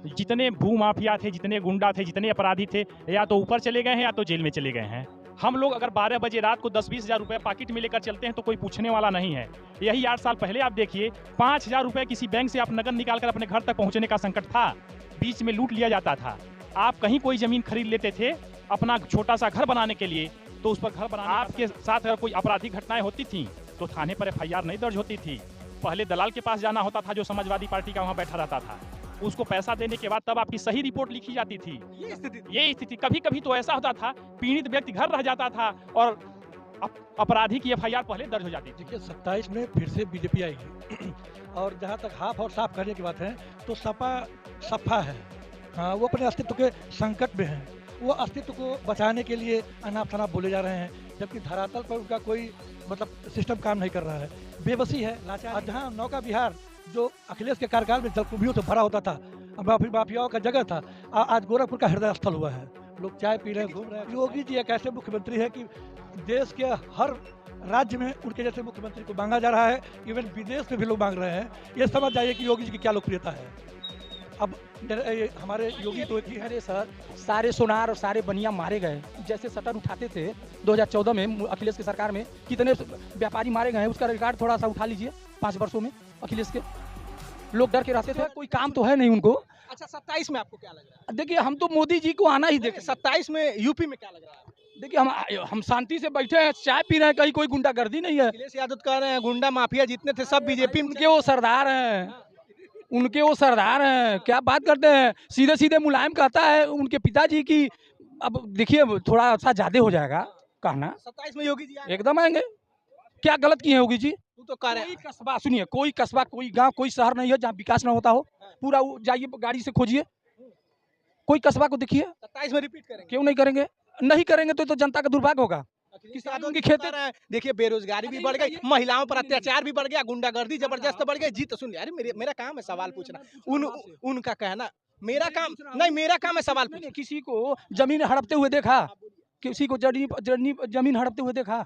जितने भूमाफिया थे, जितने गुंडा थे, जितने अपराधी थे, या तो ऊपर चले गए हैं या तो जेल में चले गए हैं। हम लोग अगर 12 बजे रात को 10-20 हज़ार रुपए पॉकेट में लेकर चलते हैं तो कोई पूछने वाला नहीं है। यही 8 साल पहले आप देखिए, 5,000 रुपए किसी बैंक से आप नगद निकाल कर अपने घर तक पहुंचने का संकट था। बीच में लूट लिया जाता था। आप कहीं कोई जमीन खरीद लेते थे अपना छोटा सा घर बनाने के लिए, तो उस पर घर बनाने आपके साथ अगर कोई आपराधिक घटनाएं होती थी तो थाने पर एफआईआर नहीं दर्ज होती थी। पहले दलाल के पास जाना होता था जो समाजवादी पार्टी का वहां बैठा रहता था। उसको पैसा देने के बाद तब आपकी सही रिपोर्ट लिखी जाती थी। ये स्थिति कभी कभी तो ऐसा होता था, पीड़ित व्यक्ति घर रह जाता था और अपराधी की एफआईआर पहले दर्ज हो जाती थी। देखिए 27 में फिर से बीजेपी आएगी और जहाँ तक हाफ और साफ करने की बात है तो सपा है। हाँ, वो अपने अस्तित्व के संकट में है। वो अस्तित्व को बचाने के लिए अनाप शनाप बोले जा रहे हैं, जबकि धरातल पर उनका कोई मतलब सिस्टम काम नहीं कर रहा है। बेबसी है, लाचार। जहाँ नौका विहार जो अखिलेश के कार्यकाल में जलकुंभियों से भरा होता था, माफियाओं का जगह था, आज गोरखपुर का हृदय स्थल हुआ है। लोग चाय पी रहे हैं, घूम रहे हैं। योगी जी एक ऐसे मुख्यमंत्री है कि देश के हर राज्य में उनके जैसे मुख्यमंत्री को मांगा जा रहा है। इवन विदेश में भी लोग मांग रहे हैं। ये समझ जाइए कि योगी जी की क्या लोकप्रियता है। अब हमारे योगी तो एक ही है। अरे सर, सारे सोनार और सारे बनिया मारे गए। जैसे सटर उठाते थे 2014 में अखिलेश की सरकार में, कितने व्यापारी मारे गए हैं उसका रिकॉर्ड थोड़ा सा उठा लीजिए। 5 वर्षों में अखिलेश के लोग डर के रहते थे, कोई काम तो है नहीं उनको। अच्छा, 27 में आपको क्या लग रहा है? देखिए, हम तो मोदी जी को आना ही देखे। 27 में यूपी में क्या लग रहा है? देखिए, हम शांति से बैठे हैं, चाय पी रहे हैं, कहीं कोई गुंडागर्दी नहीं है। अखिलेश यादव कह रहे हैं गुंडा माफिया जितने थे सब बीजेपी में। उनके वो सरदार हैं, उनके वो सरदार हैं। क्या बात करते हैं, सीधे सीधे मुलायम कहता है उनके पिताजी की। अब देखिए, थोड़ा सा ज्यादा हो जाएगा कहना। 27 में योगी जी आएंगे। एकदम आएंगे। क्या गलत किए हैं योगी जी? तू तो कह रहे कोई कस्बा, सुनिए, कोई कस्बा, कोई गांव, कोई शहर नहीं है जहाँ विकास ना होता हो। पूरा जाइए गाड़ी से खोजिए, कोई कस्बा को देखिए। 27 में रिपीट करेंगे। क्यों नहीं करेंगे? नहीं करेंगे तो जनता का दुर्भाग्य होगा। किसानों की खेती देखिए, बेरोजगारी भी बढ़ गई, महिलाओं पर अत्याचार भी बढ़ गया, गुंडागर्दी जबरदस्त बढ़ गई। जी तो सुन, अरे मेरा काम है सवाल पूछना। उनका कहना मेरा काम नहीं, मेरा काम है सवाल पूछना। किसी को जमीन हड़पते हुए देखा? किसी को जमीन हड़पते हुए देखा?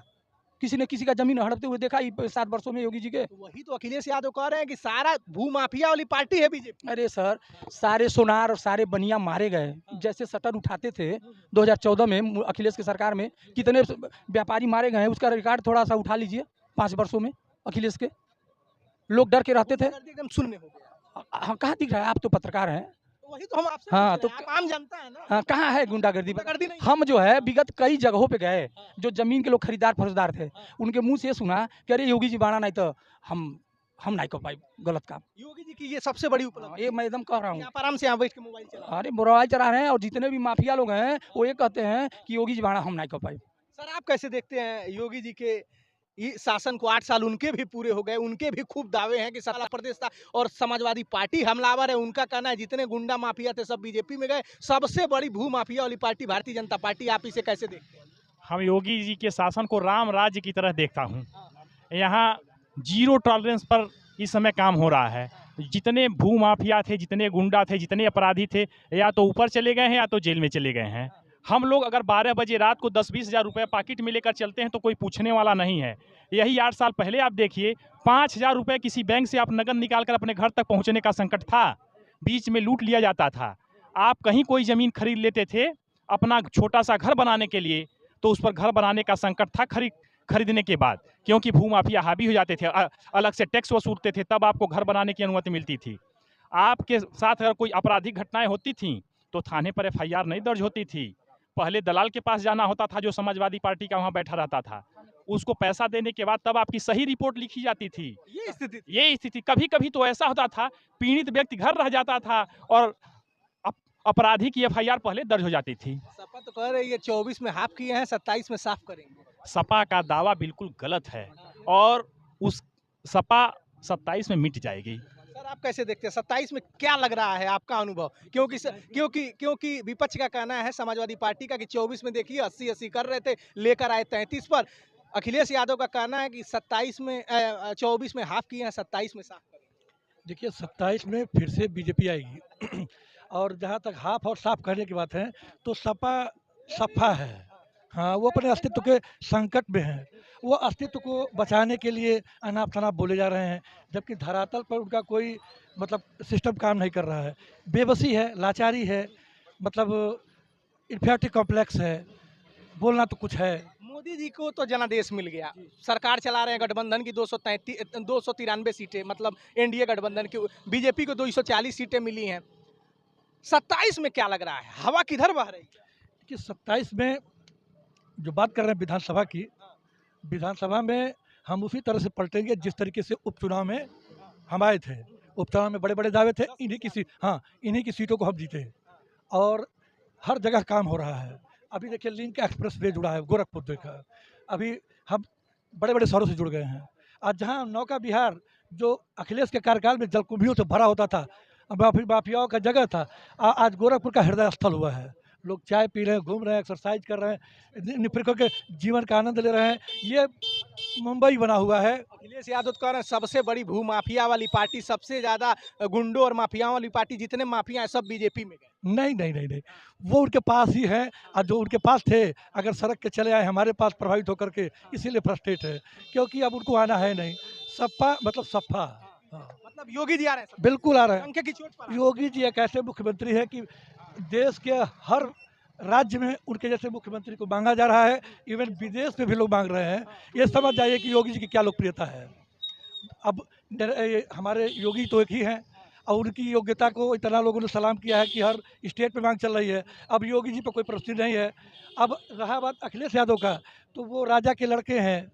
किसी ने किसी का जमीन हड़पते हुए देखा 7 वर्षों में योगी जी के? वही तो अखिलेश यादव कह रहे हैं कि सारा भूमाफिया वाली पार्टी है बीजेपी। अरे सर, सारे सोनार और सारे बनिया मारे गए। जैसे सटर उठाते थे 2014 में अखिलेश की सरकार में, कितने व्यापारी मारे गए हैं उसका रिकॉर्ड थोड़ा सा उठा लीजिए। 5 वर्षों में अखिलेश के लोग डर के रहते थे। एकदम शून्य हो गया। हाँ, कहाँ दिख रहा है? आप तो पत्रकार हैं। वही तो हम आपसे हाँ, तो आम जनता है ना। हाँ, कहाँ है गुंडागर्दी? गुंडागर्दी नहीं। हम जो है विगत कई जगहों पे गए, जो जमीन के लोग खरीदार फौजदार थे, उनके मुंह से सुना कि अरे योगी जी बाड़ा नहीं तो हम नहीं कर पाए गलत काम। योगी जी की ये सबसे बड़ी उपलब्धि। ये मैं एकदम कह रहा हूँ। आप आराम से यहाँ बैठ के मोबाइल चला। अरे मोबाइल चला रहे हैं और जितने भी माफिया लोग हैं वो ये कहते हैं कि योगी जी बाड़ा हम नहीं कर पाए। सर, आप कैसे देखते हैं योगी जी के ये शासन को? 8 साल उनके भी पूरे हो गए, उनके भी खूब दावे हैं कि सारा प्रदेश था और समाजवादी पार्टी हमलावर है। उनका कहना है जितने गुंडा माफिया थे सब बीजेपी में गए। सबसे बड़ी भू माफिया वाली पार्टी भारतीय जनता पार्टी। आप इसे कैसे देखते हैं? हम योगी जी के शासन को राम राज्य की तरह देखता हूँ। यहाँ जीरो टॉलरेंस पर इस समय काम हो रहा है। जितने भूमाफिया थे, जितने गुंडा थे, जितने अपराधी थे, या तो ऊपर चले गए हैं या तो जेल में चले गए हैं। हम लोग अगर 12 बजे रात को 10-20 हज़ार रुपये पॉकेट में लेकर चलते हैं तो कोई पूछने वाला नहीं है। यही 8 साल पहले आप देखिए, 5,000 रुपये किसी बैंक से आप नगद निकाल कर अपने घर तक पहुंचने का संकट था। बीच में लूट लिया जाता था। आप कहीं कोई ज़मीन खरीद लेते थे अपना छोटा सा घर बनाने के लिए, तो उस पर घर बनाने का संकट था खरीदने के बाद, क्योंकि भूमाफिया हावी हो जाते थे, अलग से टैक्स वसूलते थे, तब आपको घर बनाने की अनुमति मिलती थी। आपके साथ अगर कोई आपराधिक घटनाएं होती थीं तो थाने पर एफआईआर नहीं दर्ज होती थी। पहले दलाल के पास जाना होता था जो समाजवादी पार्टी का वहां बैठा रहता था। उसको पैसा देने के बाद तब आपकी सही रिपोर्ट लिखी जाती थी। ये स्थिति कभी कभी तो ऐसा होता था, पीड़ित व्यक्ति घर रह जाता था और अपराधी की एफआईआर पहले दर्ज हो जाती थी। सपा तो कह रही है 24 में हाफ किए हैं, 27 में साफ करेंगे। सपा का दावा बिल्कुल गलत है और उस सपा 27 में मिट जाएगी। सर, आप कैसे देखते हैं 27 में क्या लग रहा है आपका अनुभव? क्योंकि विपक्ष का कहना है समाजवादी पार्टी का कि 24 में देखिए 80-80 कर रहे थे, लेकर आए 33 पर। अखिलेश यादव का कहना है कि 27 में 24 में हाफ किए हैं, 27 में साफ करेंगे। देखिए 27 में फिर से बीजेपी आएगी और जहाँ तक हाफ और साफ करने की बात है तो सपा है। हाँ, वो अपने अस्तित्व के संकट में हैं। वो अस्तित्व को बचाने के लिए अनाप-शनाप बोले जा रहे हैं, जबकि धरातल पर उनका कोई मतलब सिस्टम काम नहीं कर रहा है। बेबसी है, लाचारी है, मतलब इन्फियोरिटी कॉम्प्लेक्स है, बोलना तो कुछ है। मोदी जी को तो जनादेश मिल गया, सरकार चला रहे हैं गठबंधन की 293 सीटें, मतलब एनडीए गठबंधन की, बीजेपी को 240 सीटें मिली हैं। 27 में क्या लग रहा है, हवा किधर बह रही है? कि 27 में जो बात कर रहे हैं विधानसभा की, विधानसभा में हम उसी तरह से पलटेंगे जिस तरीके से उपचुनाव में हम आए थे। उपचुनाव में बड़े-बड़े दावे थे, इन्हीं की सीटों को हम जीते और हर जगह काम हो रहा है। अभी देखिए लिंक एक्सप्रेस वे जुड़ा है गोरखपुर देखा, अभी हम बड़े-बड़े शहरों से जुड़ गए हैं। आज जहाँ नौका विहार जो अखिलेश के कार्यकाल में जलकुंभियों से भरा होता था, माफियाओं का जगह था, आज गोरखपुर का हृदय स्थल हुआ है। लोग चाय पी रहे हैं, घूम रहे हैं, एक्सरसाइज कर रहे हैं, निफिर के जीवन का आनंद ले रहे हैं। ये मुंबई बना हुआ है। अखिलेश यादव तो कह रहे हैं सबसे बड़ी भू माफिया वाली पार्टी, सबसे ज्यादा गुंडों और माफियाओं वाली पार्टी, जितने माफिया हैं सब बीजेपी में गए। नहीं, नहीं, नहीं, नहीं, वो उनके पास ही है और जो उनके पास थे अगर सड़क के चले आए हमारे पास प्रभावित होकर के, इसीलिए फ्रस्ट्रेट है, क्योंकि अब उनको आना है नहीं। सपा मतलब सपा। हाँ, मतलब योगी जी आ रहे हैं, बिल्कुल आ रहे हैं। पंखे की चोट पर आ रहे हैं। योगी जी एक ऐसे मुख्यमंत्री है कि देश के हर राज्य में उनके जैसे मुख्यमंत्री को मांगा जा रहा है, इवन विदेश में भी लोग मांग रहे हैं। ये समझ जाइए कि योगी जी की क्या लोकप्रियता है। अब हमारे योगी तो एक ही हैं और उनकी योग्यता को इतना लोगों ने सलाम किया है कि हर स्टेट में मांग चल रही है। अब योगी जी पर कोई प्रश्न नहीं है। अब रहा बात अखिलेश यादव का, तो वो राजा के लड़के हैं।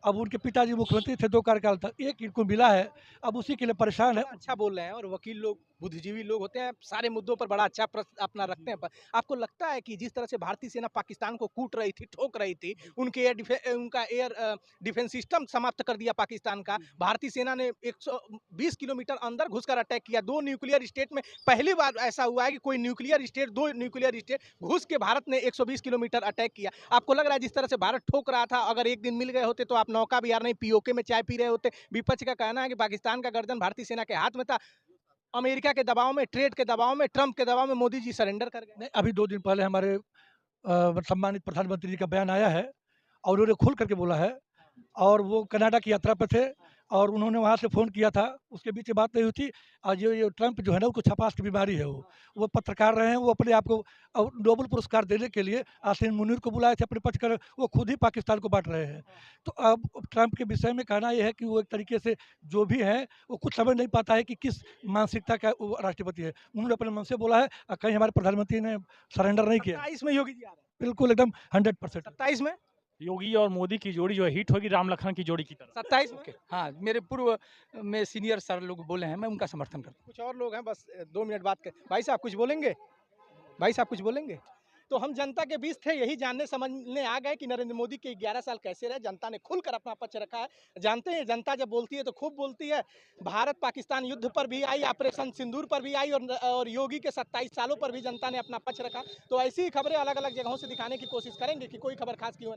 अब उनके पिताजी मुख्यमंत्री थे 2 कार्यकाल तक, एक इनको मिला है, अब उसी के लिए परेशान है। अच्छा बोल रहे हैं, और वकील लोग बुद्धिजीवी लोग होते हैं, सारे मुद्दों पर बड़ा अच्छा प्रश्न अपना रखते हैं। पर आपको लगता है कि जिस तरह से भारतीय सेना पाकिस्तान को कूट रही थी, ठोक रही थी, उनका एयर डिफेंस सिस्टम समाप्त कर दिया पाकिस्तान का, भारतीय सेना ने 120 किलोमीटर अंदर घुसकर अटैक किया। 2 न्यूक्लियर स्टेट में पहली बार ऐसा हुआ है कि कोई न्यूक्लियर स्टेट, 2 न्यूक्लियर स्टेट घुस के भारत ने 120 किलोमीटर अटैक किया। आपको लग रहा है जिस तरह से भारत ठोक रहा था, अगर एक दिन मिल गए होते तो आप नौका विहार नहीं, पीओके में चाय पी रहे होते? विपक्ष का कहना है कि पाकिस्तान का गर्दन भारतीय सेना के हाथ में था, अमेरिका के दबाव में, ट्रेड के दबाव में, ट्रंप के दबाव में मोदी जी सरेंडर कर गए। नहीं, अभी 2 दिन पहले हमारे सम्मानित प्रधानमंत्री जी का बयान आया है और उन्होंने खुल करके बोला है और वो कनाडा की यात्रा पर थे और उन्होंने वहाँ से फ़ोन किया था, उसके बीच में बात नहीं हुई थी। और ये ट्रंप जो है ना, उसको छपास की बीमारी है वो पत्रकार रहे हैं, वो अपने आप को नोबेल पुरस्कार देने के लिए आसिम मुनीर को बुलाए थे अपने पक्ष कर, वो खुद ही पाकिस्तान को बाँट रहे हैं। तो अब ट्रंप के विषय में कहना ये है कि वो एक तरीके से जो भी है, वो कुछ समझ नहीं पाता है कि किस मानसिकता का वो राष्ट्रपति है। उन्होंने अपने मन से बोला है, कहीं हमारे प्रधानमंत्री ने सरेंडर नहीं किया। 27 में योगी जी आ रहे हैं, बिल्कुल एकदम 100%। 27 में, योगी और मोदी की जोड़ी जो है हिट होगी राम लखन की जोड़ी की तरह। 27 में हाँ, मेरे पूर्व में सीनियर सर लोग बोले हैं, मैं उनका समर्थन करता हूँ। कुछ और लोग हैं, बस 2 मिनट बात कर। भाई साहब कुछ बोलेंगे? भाई साहब कुछ बोलेंगे? तो हम जनता के बीच थे, यही जानने समझने आ गए कि नरेंद्र मोदी के 11 साल कैसे रहे। जनता ने खुलकर अपना पक्ष रखा है। जानते हैं जनता जब बोलती है तो खूब बोलती है। भारत पाकिस्तान युद्ध पर भी आई, ऑपरेशन सिंदूर पर भी आई, और योगी के 27 सालों पर भी जनता ने अपना पक्ष रखा। तो ऐसी ही खबरें अलग अलग जगहों से दिखाने की कोशिश करेंगे कि कोई खबर खास क्यों